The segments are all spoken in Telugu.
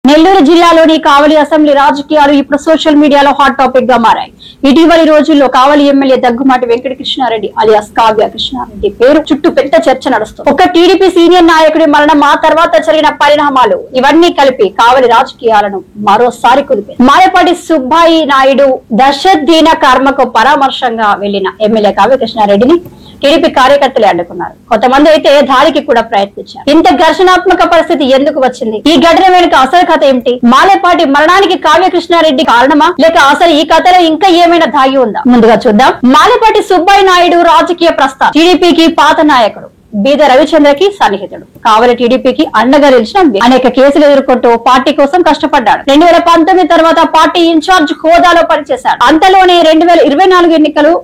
నెల్లూరు జిల్లాలోని కావలి అసెంబ్లీ రాజకీయాలు ఇప్పుడు సోషల్ మీడియాలో హాట్ టాపిక్ గా మారాయి. ఇటీవలి రోజుల్లో కావలి ఎమ్మెల్యే దగ్గుమాటి వెంకటకృష్ణారెడ్డి అలియాస్ కావ్య కృష్ణారెడ్డి పేరు చుట్టూ పెద్ద చర్చ నడుస్తుంది. ఒక టీడీపీ సీనియర్ నాయకుడి మరణం, ఆ తర్వాత జరిగిన పరిణామాలు ఇవన్నీ కలిపి కావలి రాజకీయాలను మరోసారి కుదిపే. మాలేపాటి సుబ్బాయి నాయుడు దశదిన కర్మకు పరామర్శంగా వెళ్లిన ఎమ్మెల్యే కావ్య కృష్ణారెడ్డిని టీడీపీ కార్యకర్తలే అడ్డుకున్నారు. కొంతమంది అయితే దాడికి కూడా ప్రయత్నించారు. ఇంత ఘర్షణాత్మక పరిస్థితి ఎందుకు వచ్చింది? ఈ ఘటన వెనుక అసలు కథ ఏమిటి? మాలేపాటి మరణానికి కావ్య కృష్ణారెడ్డి కారణమా, లేక అసలు ఈ కథలో ఇంకా ఏమైనా దాగి ఉందా? ముందుగా చూద్దాం. మాలేపాటి సుబ్బాయి నాయుడు రాజకీయ ప్రస్థానం. టీడీపీకి పాత నాయకుడు, బీద రవిచంద్రకి సన్నిహితుడు, కావలి టీడీపీకి అండగా నిలిచిన అనేక కేసులు ఎదుర్కొంటూ పార్టీ కోసం కష్టపడ్డాడు. 2019 తర్వాత పార్టీ ఇన్ఛార్జ్ హోదాలో పనిచేశాడు. అంతలోనే 2024 ఎన్నికలు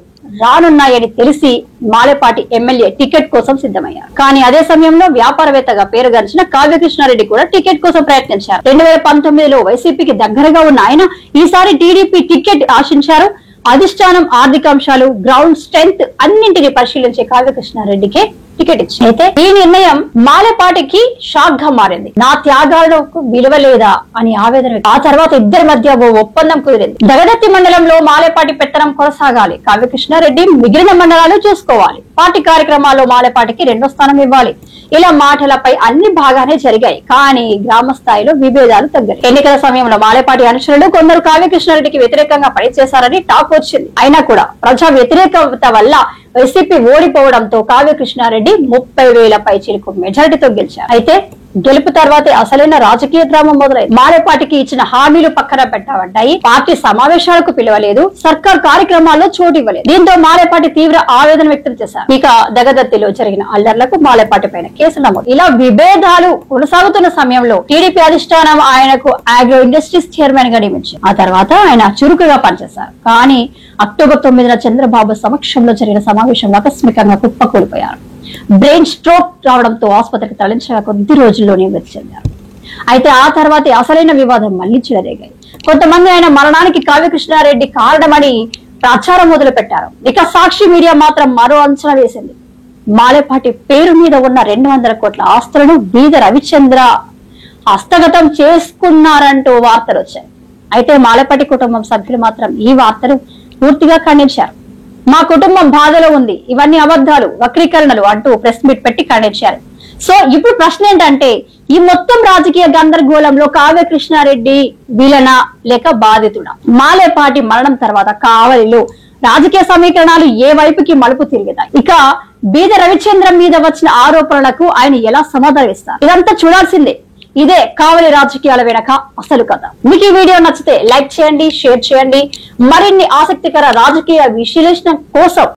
రానున్నాయని తెలిసి మాలేపాటి ఎమ్మెల్యే టికెట్ కోసం సిద్ధమయ్యారు. కానీ అదే సమయంలో వ్యాపారవేత్తగా పేరుగాంచిన కావ్య కృష్ణారెడ్డి కూడా టికెట్ కోసం ప్రయత్నించారు. 2019లో వైసీపీకి దగ్గరగా ఉన్న ఆయన ఈసారి టీడీపీ టికెట్ ఆశించారు. అధిష్టానం ఆర్థిక అంశాలు, గ్రౌండ్ స్ట్రెంగ్త్ అన్నింటినీ పరిశీలించే కావ్య కృష్ణారెడ్డికి టికెట్ ఇచ్చింది. అయితే ఈ నిర్ణయం మాలేపాటికి షాక్ గా మారింది. నా త్యాగాలకు విలువ లేదా అని ఆవేదన. ఆ తర్వాత ఇద్దరి మధ్య ఓ ఒప్పందం కుదిరింది. దగదత్తి మండలంలో మాలేపాటి పెత్తనం కొనసాగాలి, కావ్య కృష్ణారెడ్డి మిగిలిన మండలాలు చూసుకోవాలి, పార్టీ కార్యక్రమాల్లో మాలేపాటికి 2వ స్థానం ఇవ్వాలి. ఇలా మాటలపై అన్ని బాగానే జరిగాయి. కానీ గ్రామ స్థాయిలో విభేదాలు తగ్గాయి. ఎన్నికల సమయంలో మాలేపాటి అనుచరులు కొందరు కావ్య కృష్ణారెడ్డికి వ్యతిరేకంగా పనిచేశారని టాక్ వచ్చింది. అయినా కూడా ప్రజా వ్యతిరేకత వల్ల వైసీపీ ఓడిపోవడంతో కావ్య కృష్ణారెడ్డి 30,000 పైచిలకు మెజారిటీతో గెలిచారు. అయితే గెలుపు తర్వాతే అసలైన రాజకీయ డ్రామా మొదలైంది. మాలేపాటికి ఇచ్చిన హామీలు పక్కన పెట్టబడ్డాయి. పార్టీ సమావేశాలకు పిలవలేదు, సర్కార్ కార్యక్రమాల్లో చోటు ఇవ్వలేదు. దీంతో మాలేపాటి తీవ్ర ఆవేదన వ్యక్తం చేశారు. ఇక దగదత్తిలో జరిగిన అల్లర్లకు మాలేపాటి పైన కేసు నమోదు. ఇలా విభేదాలు కొనసాగుతున్న సమయంలో టీడీపీ అధిష్టానం ఆయనకు ఆగ్రో ఇండస్ట్రీస్ చైర్మన్ గా నియమించింది. ఆ తర్వాత ఆయన చురుకుగా పనిచేశారు. కానీ అక్టోబర్ 9న చంద్రబాబు సమక్షంలో జరిగిన సమావేశంలో ఆకస్మికంగా కుప్పకూలిపోయారు. బ్రెయిన్ స్ట్రోక్ రావడంతో ఆసుపత్రికి తరలించగా కొద్ది రోజుల్లోనే మృతి చెందారు. అయితే ఆ తర్వాత అసలైన వివాదం మళ్లీ చెలరేగాయి. కొంతమంది ఆయన మరణానికి కావ్య కృష్ణారెడ్డి కారణమని ప్రచారం మొదలు పెట్టారు. ఇక సాక్షి మీడియా మాత్రం మరో అంచనా వేసింది. మాలేపాటి పేరు మీద ఉన్న 200 కోట్ల ఆస్తులను బీద రవిచంద్ర హస్తగతం చేసుకున్నారంటూ వార్తలు వచ్చాయి. అయితే మాలేపాటి కుటుంబం సభ్యులు మాత్రం ఈ వార్తను పూర్తిగా ఖండించారు. మా కుటుంబం బాధలో ఉంది, ఇవన్నీ అబద్ధాలు, వక్రీకరణలు అంటూ ప్రెస్ మీట్ పెట్టి ఖండించారు. సో ఇప్పుడు ప్రశ్న ఏంటంటే, ఈ మొత్తం రాజకీయ గందరగోళంలో కావ్య కృష్ణారెడ్డి విలనా లేక బాధితుడా? మాలేపాటి మరణం తర్వాత కావలిలో రాజకీయ సమీకరణాలు ఏ వైపుకి మలుపు తిరిగాయి? ఇక బీద రవిచంద్రం మీద వచ్చిన ఆరోపణలకు ఆయన ఎలా సమాధానం ఇస్తారు? ఇదంతా చూడాల్సిందే. ఇదే కావలి రాజకీయాల వెనక అసలు కథ. మీకు ఈ వీడియో నచ్చితే లైక్ చేయండి, షేర్ చేయండి. మరిన్ని ఆసక్తికర రాజకీయ విశ్లేషణ కోసం